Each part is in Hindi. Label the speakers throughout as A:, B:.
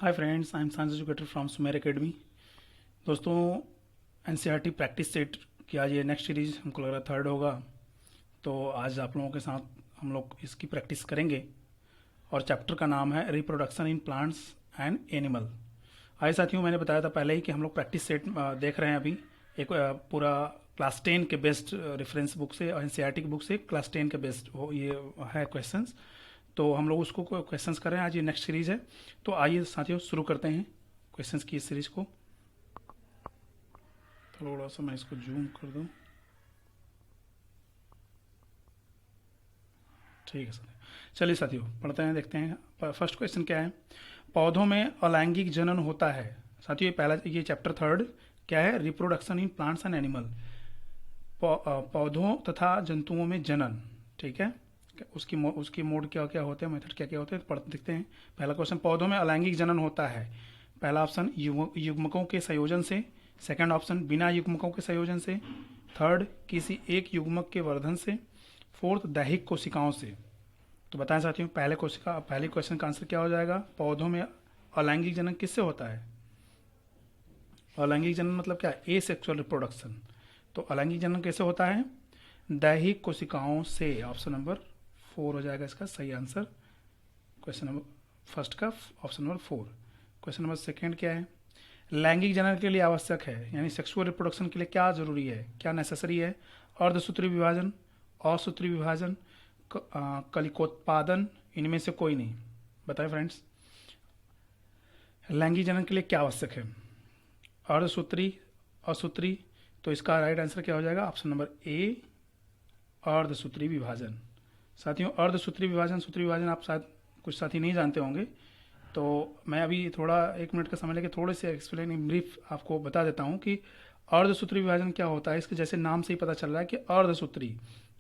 A: Hi friends, I am science educator from Sumer academy. दोस्तों, एनसीईआरटी प्रैक्टिस सेट की आज ये नेक्स्ट सीरीज हमको लग रहा है थर्ड होगा। तो आज आप लोगों के साथ हम लोग इसकी प्रैक्टिस करेंगे और चैप्टर का नाम है reproduction in plants and animal. आइए साथियों, मैंने बताया था पहले ही कि हम लोग प्रैक्टिस सेट देख रहे हैं अभी। एक पूरा क्लास 10 के बेस्ट रेफरेंस बुक से और एनसीईआरटी की बुक से क्लास 10 के बेस्ट वो ये है क्वेश्चंस। तो हम लोग उसको क्वेश्चंस कर रहे हैं। आज ये नेक्स्ट सीरीज है। तो आइए साथियों शुरू करते हैं क्वेश्चंस की इस सीरीज को। थोड़ा सा मैं इसको जूम कर दूं। ठीक है साथियों, चलिए साथियों पढ़ते हैं, देखते हैं फर्स्ट क्वेश्चन क्या है। पौधों में अलैंगिक जनन होता है। साथियों ये पहला, ये चैप्टर थर्ड क्या है, reproduction in plants and animal. पौधों तथा जंतुओं में जनन, ठीक है। उसकी मोड क्या क्या होते हैं, मेथड क्या क्या होते हैं, पढ़ते देखते हैं। पहला क्वेश्चन, पौधों में अलैंगिक जनन होता है। पहला ऑप्शन युग्मकों के संयोजन से, सेकंड ऑप्शन बिना युग्मकों के संयोजन से, थर्ड किसी एक युग्मक के वर्धन से, फोर्थ दैहिक कोशिकाओं से। तो बताएं साथियों, पहले क्वेश्चन का आंसर क्या हो जाएगा। पौधों में अलैंगिक जनन किससे होता है। अलैंगिक जनन मतलब क्या है, ए सेक्सुअल रिप्रोडक्शन। तो अलैंगिक जनन कैसे होता है, दैहिक कोशिकाओं से। ऑप्शन नंबर 4 हो जाएगा इसका सही आंसर। क्वेश्चन नंबर फर्स्ट का option number 4। Question number second क्या है, लैंगिक जनन के लिए आवश्यक है, यानी सेक्सुअल रिप्रोडक्शन के लिए क्या जरूरी है, क्या नेसेसरी है। अर्धसूत्री विभाजन, असूत्री विभाजन, कलिकोत्पादन, इनमें से कोई नहीं। बताएं फ्रेंड्स, लैंगिक जनन के लिए क्या आवश्यक है, अर्धसूत्री, असूत्री। तो इसका राइट आंसर क्या हो जाएगा, ऑप्शन नंबर ए, अर्धसूत्री विभाजन। साथियों अर्धसूत्री विभाजन, सूत्री विभाजन आप शायद कुछ साथी नहीं जानते होंगे, तो मैं अभी थोड़ा 1 मिनट का समय लेके थोड़े से एक्सप्लेन ब्रीफ आपको बता देता हूँ कि अर्धसूत्री विभाजन क्या होता है। इसके जैसे नाम से ही पता चल रहा है कि अर्धसूत्री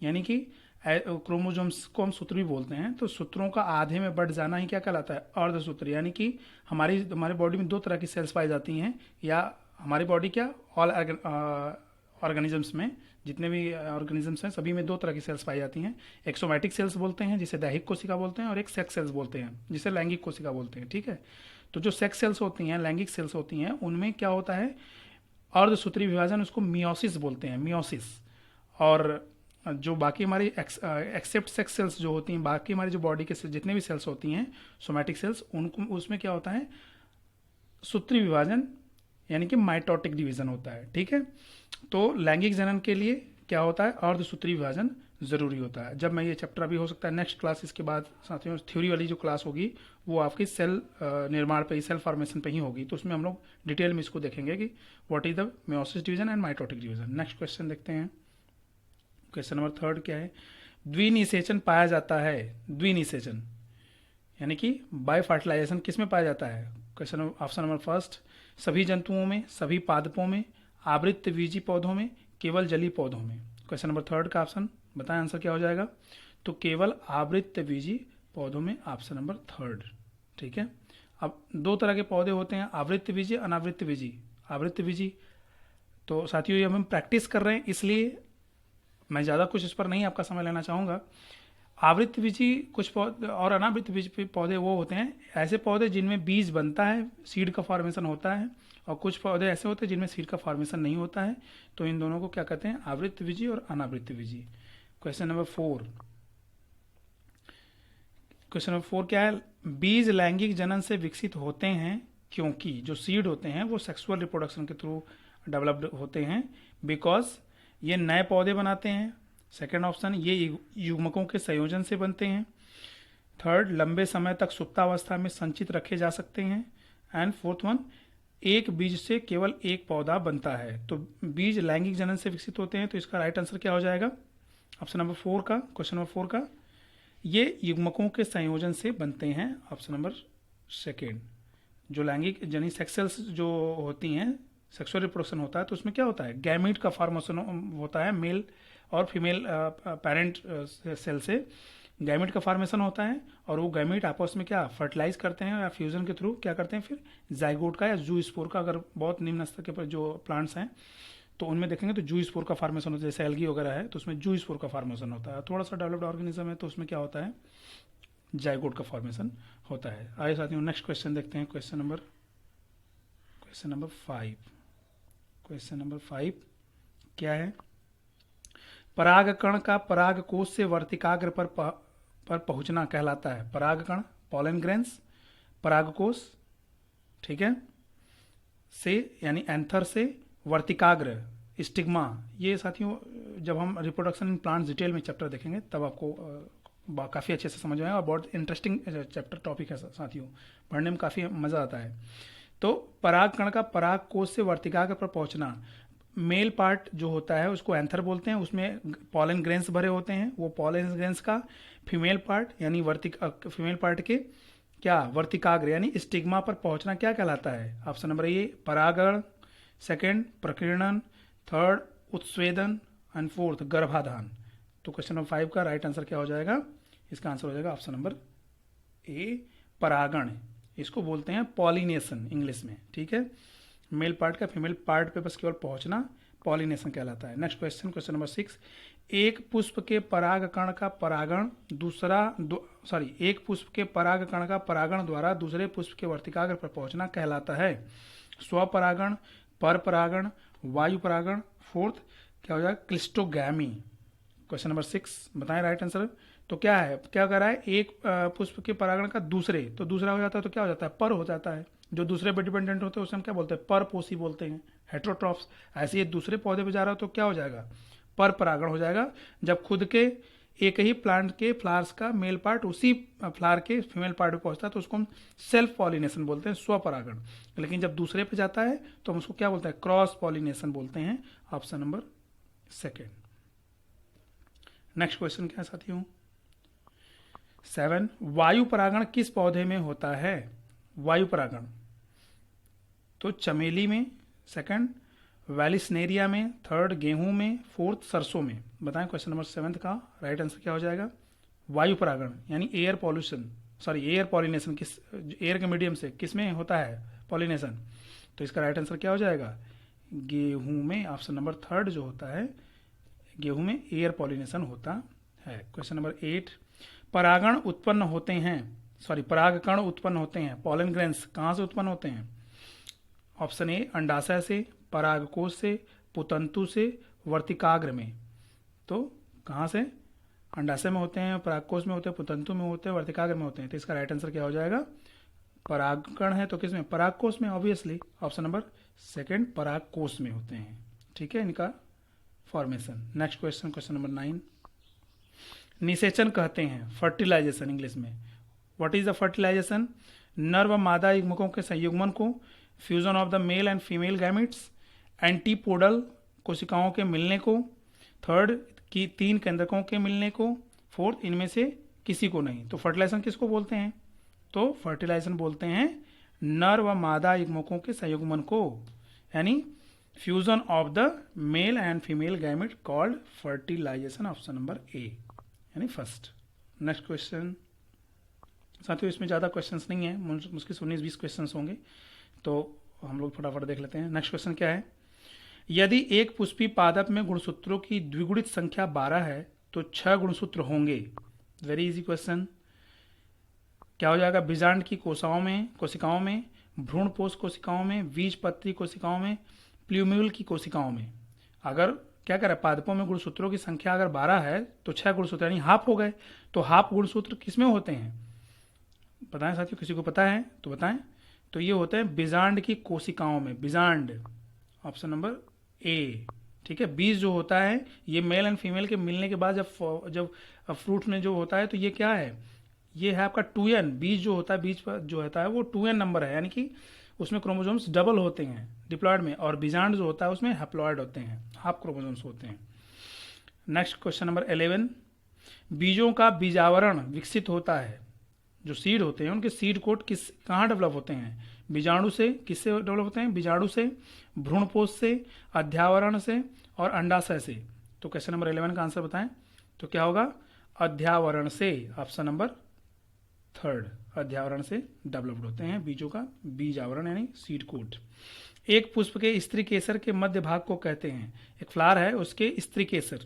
A: यानी कि क्रोमोजोम्स को हम सूत्री बोलते हैं। तो सूत्रों का आधे में बढ़ जाना ही क्या कहलाता है, अर्धसूत्री। यानी कि हमारे बॉडी में 2 तरह की सेल्स पाई जाती हैं, या हमारी बॉडी क्या ऑल ऑर्गेनिजम्स में, जितने भी ऑर्गेनिजम्स हैं सभी में 2 तरह की सेल्स पाई जाती हैं। एक सोमैटिक सेल्स बोलते हैं जिसे दैहिक कोशिका बोलते हैं, और एक सेक्स सेल्स बोलते हैं जिसे लैंगिक कोशिका बोलते हैं, ठीक है। तो जो सेक्स सेल्स होती हैं, लैंगिक सेल्स होती हैं, उनमें क्या होता है अर्धसूत्री विभाजन, उसको मियोसिस बोलते हैं, मियोसिस। और जो बाकी हमारी एक्सेप्ट सेक्स सेल्स जो होती हैं, बाकी हमारी जो बॉडी के जितने भी सेल्स होती हैं सोमैटिक सेल्स, उनको उसमें क्या होता है सूत्री विभाजन, यानी कि माइटोटिक डिवीजन होता है, ठीक है। तो लैंगिक जनन के लिए क्या होता है, अर्धसूत्री विभाजन जरूरी होता है। जब मैं ये चैप्टर अभी हो सकता है नेक्स्ट क्लास, इसके बाद साथियों थ्योरी वाली जो क्लास होगी वो आपकी सेल निर्माण पे ही, सेल फॉर्मेशन पे ही होगी। तो उसमें हम लोग डिटेल में इसको देखेंगे कि what is the meiosis division and mitotic division. Next question देखते हैं। क्वेश्चन नंबर थर्ड क्या है, द्विनिषेचन पाया जाता है। द्विनिषेचन यानी कि बाय फर्टिलाइजेशन किस में पाया जाता है। क्वेश्चन ऑप्शन नंबर फर्स्ट, सभी जंतुओं में, सभी पादपों में, आवृत्तबीजी पौधों में, केवल जलीय पौधों में। क्वेश्चन नंबर थर्ड का ऑप्शन बताएं, आंसर क्या हो जाएगा। तो केवल आवृत्तबीजी पौधों में, ऑप्शन नंबर थर्ड, ठीक है। अब 2 तरह के पौधे होते हैं, आवृत्तबीजी, अनावृत्तबीजी। आवृत्तबीजी, तो साथियों ये हम प्रैक्टिस कर रहे हैं, इसलिए मैं ज़्यादा कुछ इस पर नहीं आपका समय लेना चाहूँगा। आवृत्तबीजी कुछ पौधे और अनावृत्तबीजी पौधे वो होते हैं, ऐसे पौधे जिनमें बीज बनता है, सीड का फॉर्मेशन होता है, और कुछ पौधे ऐसे होते हैं जिनमें सीड का फॉर्मेशन नहीं होता है। तो इन दोनों को क्या कहते हैं, आवृत्तबीजी और अनावृत्तबीजी। Question number 4। क्वेश्चन नंबर 4 क्या है, बीज लैंगिक जनन से विकसित होते हैं क्योंकि जो सीड होते हैं वो सेक्सुअल रिप्रोडक्शन के थ्रू डेवलप्ड होते हैं, बिकॉज ये नए पौधे बनाते हैं। सेकेंड ऑप्शन, ये युग्मकों के संयोजन से बनते हैं। थर्ड, लंबे समय तक सुप्तावस्था में संचित रखे जा सकते हैं। एंड फोर्थ वन, एक बीज से केवल एक पौधा बनता है। तो बीज लैंगिक जनन से विकसित होते हैं, तो इसका राइट आंसर क्या हो जाएगा, ऑप्शन नंबर 4 का। क्वेश्चन नंबर 4 का, ये युग्मकों के संयोजन से बनते हैं, ऑप्शन नंबर सेकेंड। जो लैंगिक यानी सेक्स सेल्स जो होती हैं, सेक्सुअल रिप्रोडक्शन होता है, तो उसमें क्या होता है, गैमीट का फॉर्मेशन होता है, मेल और फीमेल पेरेंट सेल से गैमीट का फॉर्मेशन होता है, और वो गैमीट आपस में क्या फर्टिलाइज करते हैं, या फ्यूजन के थ्रू क्या करते हैं, फिर जाइगोट का या जू स्पोर का, अगर बहुत निम्न स्तर के पर जो प्लांट्स हैं तो उनमें देखेंगे तो जू स्पोर का फॉर्मेशन होता है। जैसे एल्गी वगैरह है तो उसमें जू स्पोर का फॉर्मेशन होता है। थोड़ा सा डेवलप्ड ऑर्गेनिज्म है तो उसमें क्या होता है, जाइगोट का फॉर्मेशन होता है। आइए साथियों नेक्स्ट क्वेश्चन देखते हैं। Question number 5। क्वेश्चन नंबर 5 क्या है? परागकण का परागकोश से वर्तिकाग्र पर पहुंचना कहलाता है। परागकण पॉलन ग्रेन्स, परागकोश, ठीक है, से यानी एंथर से वर्तिकाग्र स्टिग्मा। ये साथियों जब हम रिप्रोडक्शन इन प्लांट्स डिटेल में चैप्टर देखेंगे तब आपको काफ़ी अच्छे से समझ में आएगा और बहुत इंटरेस्टिंग चैप्टर टॉपिक है साथियों, पढ़ने में काफ़ी मज़ा आता है। तो परागकण का परागकोश से वर्तिकाग्र पर पहुंचना, मेल पार्ट जो होता है उसको एंथर बोलते हैं, उसमें पॉलन ग्रेन्स भरे होते हैं। वो पॉलन ग्रेन्स का फीमेल पार्ट यानी फीमेल पार्ट के क्या वर्तिकाग्र यानी स्टिग्मा पर पहुंचना क्या कहलाता है? ऑप्शन नंबर ए परागण, सेकंड प्रकीर्णन, थर्ड उत्स्वेदन एंड फोर्थ गर्भाधान। तो क्वेश्चन नंबर 5 का राइट आंसर क्या हो जाएगा? इसका आंसर हो जाएगा ऑप्शन नंबर ए परागण। इसको बोलते हैं पॉलिनेशन इंग्लिश में, ठीक है। मेल पार्ट का फीमेल पार्ट पे बस केवल पहुंचना पॉलिनेशन कहलाता है। Next question, question number 6। एक पुष्प के परागकण का परागण एक पुष्प के परागकण का परागण द्वारा दूसरे पुष्प के वर्तिकाग्र पर पहुंचना कहलाता है। स्वपरागण, परपरागण, वायु परागण, फोर्थ क्या हो जाएगा? क्लिस्टोगैमी। क्वेश्चन नंबर 6 बताएं राइट आंसर। तो क्या है, क्या कर रहा है? एक पुष्प के परागण का दूसरे, तो दूसरा हो जाता है तो क्या हो जाता है? पर हो जाता है। जो दूसरे पे डिपेंडेंट होते हैं उसे हम क्या बोलते हैं? परपोषी बोलते हैं, हेट्रोट्रॉप्स। ऐसे ये दूसरे पौधे पे जा रहा हो तो क्या हो जाएगा? पर परागण हो जाएगा। जब खुद के एक ही प्लांट के फ्लावर्स का मेल पार्ट उसी फ्लावर के फीमेल पार्ट पे पहुंचता है तो उसको हम सेल्फ पॉलिनेशन बोलते हैं, स्वपरागण। लेकिन जब दूसरे पे जाता है तो हम उसको क्या बोलते हैं? क्रॉस पॉलिनेशन बोलते हैं। Option number 2। नेक्स्ट क्वेश्चन क्या है साथियों? 7। वायु परागण किस पौधे में होता है? वायु परागण तो चमेली में, सेकंड वैलिसनेरिया में, थर्ड गेहूं में, फोर्थ सरसों में। बताएं क्वेश्चन नंबर 7 का राइट आंसर क्या हो जाएगा? वायु परागण यानी एयर पॉलिनेशन किस एयर के मीडियम से किस में होता है पॉलिनेशन? तो इसका राइट आंसर क्या हो जाएगा? गेहूं में। ऑप्शन नंबर 3 जो होता है, गेहूं में एयर पॉलिनेशन होता है। Question number 8। परागकण उत्पन्न होते हैं पॉलन ग्रेन्स कहाँ से उत्पन्न होते हैं? ऑप्शन ए अंडाशय से, परागकोश से, पुतंतु से, वर्तिकाग्र में। तो कहाँ से? अंडाशय में होते हैं, परागकोश में होते हैं, पुतंतु में होते हैं, वर्तिकाग्र में होते हैं। तो इसका राइट आंसर क्या हो जाएगा? परागकण है तो किसमें? परागकोश में, ऑब्वियसली। ऑप्शन नंबर 2 परागकोश में होते हैं, ठीक है, इनका formation. Next question, question number 9। निषेचन कहते हैं फर्टिलाइजेशन इंग्लिश में। What is the fertilisation? नर व मादा युग्मकों के संयुग्मन को, fusion of the male and female gametes, antipodal कोशिकाओं के मिलने को, थर्ड की 3 केंद्रकों के मिलने को, फोर्थ इनमें से किसी को नहीं। तो फर्टिलाइजेशन किसको बोलते हैं? तो फर्टिलाइजेशन बोलते हैं नर व मादा युग्मकों के संयुग्मन को, यानी fusion of the male and female gamete called fertilisation. Option number A यानी फर्स्ट। नेक्स्ट क्वेश्चन साथियों, इसमें ज़्यादा क्वेश्चंस नहीं है, मुश्किल 19-20 क्वेश्चंस होंगे, तो हम लोग फटाफट देख लेते हैं। नेक्स्ट क्वेश्चन क्या है? यदि एक पुष्पी पादप में गुणसूत्रों की द्विगुणित संख्या 12 है तो 6 गुणसूत्र होंगे। Very easy question. क्या हो जाएगा? बीजांड की कोशिकाओं में, भ्रूणपोष कोशिकाओं में, बीजपत्री कोशिकाओं में, प्ल्यूम्यूल की कोशिकाओं में। अगर क्या करें, पादपों में गुणसूत्रों की संख्या अगर 12 है तो 6 गुणसूत्र यानी हाफ हो गए। तो हाफ गुणसूत्र किसमें होते हैं? बताएं साथियों, किसी को पता है तो बताएं। तो ये होते हैं बीजांड की कोशिकाओं में, बीजांड। ऑप्शन नंबर ए, ठीक है। बीज जो होता है ये मेल एंड फीमेल के मिलने के बाद जब फ्रूट में जो होता है तो ये क्या है? ये है आपका 2n। बीज जो होता है, बीज पर जो होता है वो 2n नंबर है, यानी कि उसमें क्रोमोसोम्स डबल होते हैं डिप्लॉयड में, और बीजांड जो होता है उसमें हैप्लॉयड होते हैं, हाफ क्रोमोसोम्स होते हैं। Next question number 11। बीजों का बीजावरण विकसित होता है, जो सीड होते हैं उनके सीड कोट कहाँ डेवलप होते हैं? बीजाणु से। किससे डेवलप होते हैं? बीजाणु से, भ्रूणपोष से, अध्यावरण से और अंडाशय से। तो क्वेश्चन नंबर 11 का आंसर बताएं। तो क्या होगा? अध्यावरण से। ऑप्शन नंबर 3 अध्यावरण से डेवलप्ड होते हैं बीजों का बीज आवरण यानी सीड कोट। एक पुष्प के स्त्री केसर के मध्य भाग को कहते हैं, एक फ्लावर है उसके स्त्री केसर।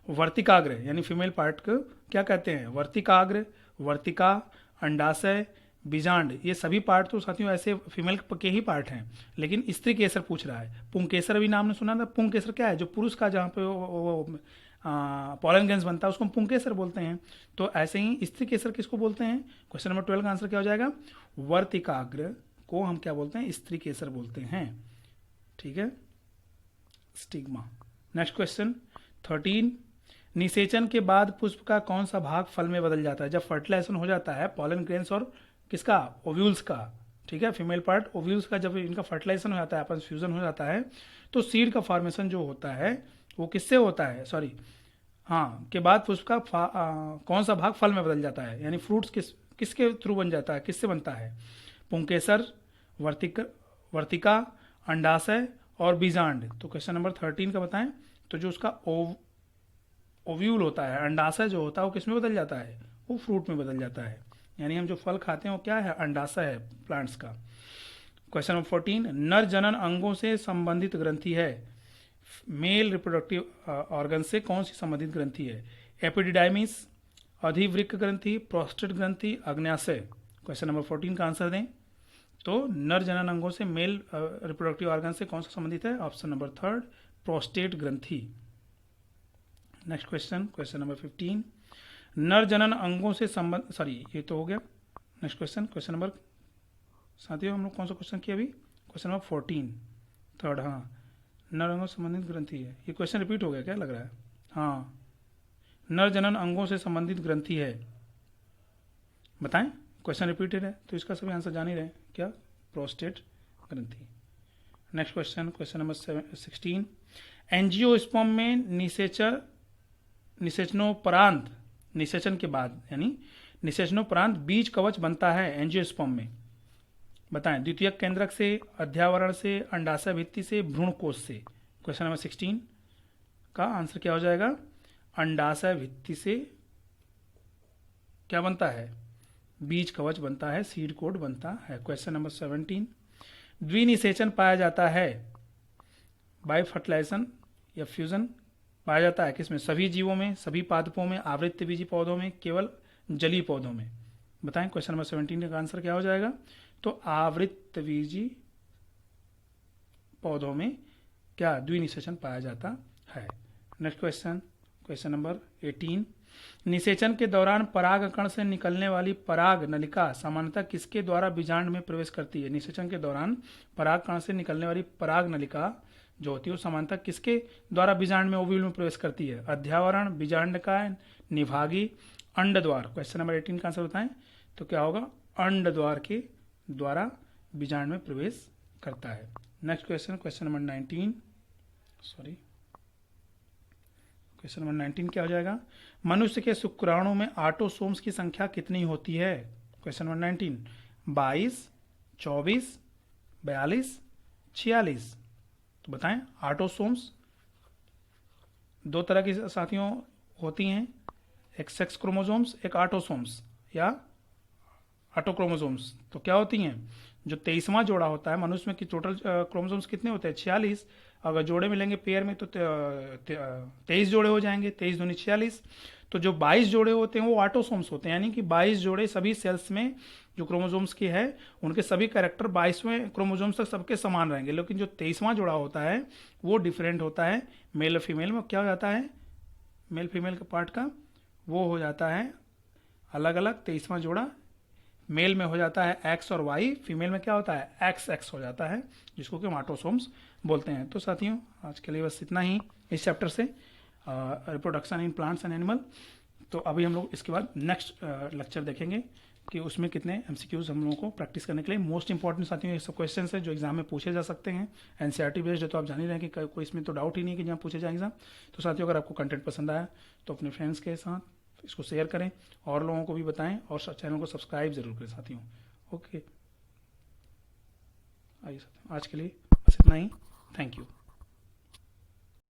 A: वर्तिकाग्र यानी फीमेल पार्ट को क्या कहते हैं? वर्तिकाग्र, वर्तिका, अंडाशय, बीजांड, ये सभी पार्ट तो साथियों ऐसे फीमेल के ही पार्ट हैं, लेकिन स्त्री केसर पूछ रहा है। पुंकेसर भी नाम ने सुना था। पुंकेसर क्या है? जो पुरुष का जहाँ पे वो पॉलन ग्रैंड्स बनता है उसको हम पुंकेसर बोलते हैं। तो ऐसे ही स्त्री केसर किसको बोलते हैं? क्वेश्चन नंबर 12 का आंसर क्या हो जाएगा? वर्तिकाग्र को हम क्या बोलते हैं? स्त्री केसर बोलते हैं। ठीक है, स्टिग्मा। नेक्स्ट क्वेश्चन 13, निषेचन के बाद पुष्प का कौन सा भाग फल में बदल जाता है? जब फर्टिलाइजेशन हो जाता है पॉलन ग्रेन्स और किसका? ओव्यूल्स का। ठीक है, फीमेल पार्ट ओव्यूल्स का जब इनका फर्टिलाइजेशन हो जाता है, आपस फ्यूजन हो जाता है, तो सीड का फॉर्मेशन जो होता है वो किससे होता है? सॉरी, हाँ, के बाद पुष्प का कौन सा भाग फल में बदल जाता है? यानी फ्रूट्स किसके थ्रू बन जाता है, किससे बनता है? पुंकेसर, वर्तिका, अंडाशय और बीजांड। तो क्वेश्चन नंबर 13 का बताएं। तो जो उसका ओव्यूल होता है, अंडाशय जो होता है, वो किस में बदल जाता है? वो फ्रूट में बदल जाता है। यानी हम जो फल खाते हैं वो क्या है? अंडाशय है प्लांट्स का। क्वेश्चन नंबर 14, नर जनन अंगों से संबंधित ग्रंथि है। मेल रिप्रोडक्टिव ऑर्गन से कौन सी संबंधित ग्रंथि है? एपिडिडाइमिस, अधिवृक्क ग्रंथि, प्रोस्टेट ग्रंथि, अग्न्याशय। क्वेश्चन नंबर 14 का आंसर दें। तो नर जनन अंगों से मेल रिप्रोडक्टिव ऑर्गन से कौन सा संबंधित है? ऑप्शन नंबर 3, प्रोस्टेट ग्रंथि। नेक्स्ट क्वेश्चन, क्वेश्चन नंबर 15, नर जनन अंगों से संबंध, सॉरी ये तो हो गया। नेक्स्ट क्वेश्चन, क्वेश्चन नंबर, साथियों हम लोग कौन सा क्वेश्चन किया अभी? Question number 14, third. हाँ, नर अंगों से संबंधित ग्रंथि है। ये क्वेश्चन रिपीट हो गया क्या लग रहा है? हाँ, नर जनन अंगों से संबंधित ग्रंथि है। बताएं, क्वेश्चन रिपीटेड है तो इसका सभी आंसर जान ही रहे। क्या? प्रोस्टेट ग्रंथि। Next question, question number 16, angiosperm में निषेचनोपरांत, निषेचन के बाद यानी निषेचनोपरांत बीज कवच बनता है एंजियोस्पर्म में। बताएं, द्वितीयक केंद्रक से, अध्यावरण से, अंडाशय भित्ति से, भ्रूण कोश से। क्वेश्चन नंबर 16 का आंसर क्या हो जाएगा? अंडाशय भित्ति से क्या बनता है? बीज कवच बनता है, सीड कोड बनता है। क्वेश्चन नंबर 17, द्विनिषेचन पाया जाता है बाय फर्टिलाइजेशन या फ्यूजन पाया जाता है किसमें? सभी जीवों में, सभी पादपों में, आवृत्तबीजी पौधों में, केवल जलीय पौधों में। बताएं, क्वेश्चन नंबर 17 का आंसर क्या हो जाएगा? तो आवृत्तबीजी पौधों में क्या द्विनिषेचन पाया जाता है। नेक्स्ट क्वेश्चन, क्वेश्चन नंबर 18, निषेचन के दौरान परागकण से निकलने वाली पराग नलिका सामान्यतः किसके द्वारा बीजांड में प्रवेश करती है? निषेचन के दौरान परागकण से निकलने वाली पराग नलिका जो होती है वो सामान्यतः किसके द्वारा बीजांड में, ओव्यूल में प्रवेश करती है? अध्यावरण, बीजांडकाय, निभागी, अंड द्वार। क्वेश्चन नंबर 18 का आंसर बताएं। तो क्या होगा? अंड द्वार के द्वारा बीजांड में प्रवेश करता है। Next question, question number 19, sorry, question number 19 क्या हो जाएगा? मनुष्य के शुक्राणु में ऑटोसोम्स की संख्या कितनी होती है? Question number 19, 22, 24, 42, 46। तो बताएं, ऑटोसोम्स दो तरह की साथियों होती हैं, एक सेक्स क्रोमोसोम्स, एक ऑटोसोम्स या ऑटोक्रोमोसोम्स। तो क्या होती हैं? जो 23वां जोड़ा होता है मनुष्य में, कि टोटल क्रोमोसोम्स कितने होते हैं? 46। अगर जोड़े मिलेंगे पेयर में तो 23 जोड़े हो जाएंगे, 23 दूनी 46। तो जो 22 जोड़े होते हैं वो ऑटोसोम्स होते हैं, यानी कि 22 जोड़े सभी सेल्स में जो क्रोमोसोम्स की है उनके सभी कैरेक्टर 22वें क्रोमोसोम्स तक सबके समान रहेंगे। लेकिन जो 23वां जोड़ा होता है वो डिफरेंट होता है, मेल और फीमेल में क्या हो जाता है? मेल फीमेल का पार्ट का वो हो जाता है अलग अलग। 23वां जोड़ा मेल में हो जाता है एक्स और वाई, फीमेल में क्या होता है? एक्स एक्स हो जाता है, जिसको कि हम ऑटोसोम्स बोलते हैं। तो साथियों आज के लिए बस इतना ही इस चैप्टर से, reproduction in plants and animal. तो अभी हम लोग इसके बाद नेक्स्ट लेक्चर देखेंगे कि उसमें कितने एमसीक्यूज हम लोगों को प्रैक्टिस करने के लिए। मोस्ट इंपॉर्टेंट साथियों ये सब क्वेश्चन है जो एग्जाम में पूछे जा सकते हैं, एनसीईआरटी बेस्ड है, तो आप जान ही रहे हैं कि कोई इसमें तो डाउट ही नहीं कि जहाँ पूछे जाए एग्जाम। तो साथियों अगर आपको कंटेंट पसंद आया तो अपने फ्रेंड्स के साथ इसको शेयर करें और लोगों को भी बताएं और चैनल को सब्सक्राइब जरूर करें साथियों। ओके, आइए साथियों आज के लिए बस इतना ही। Thank you.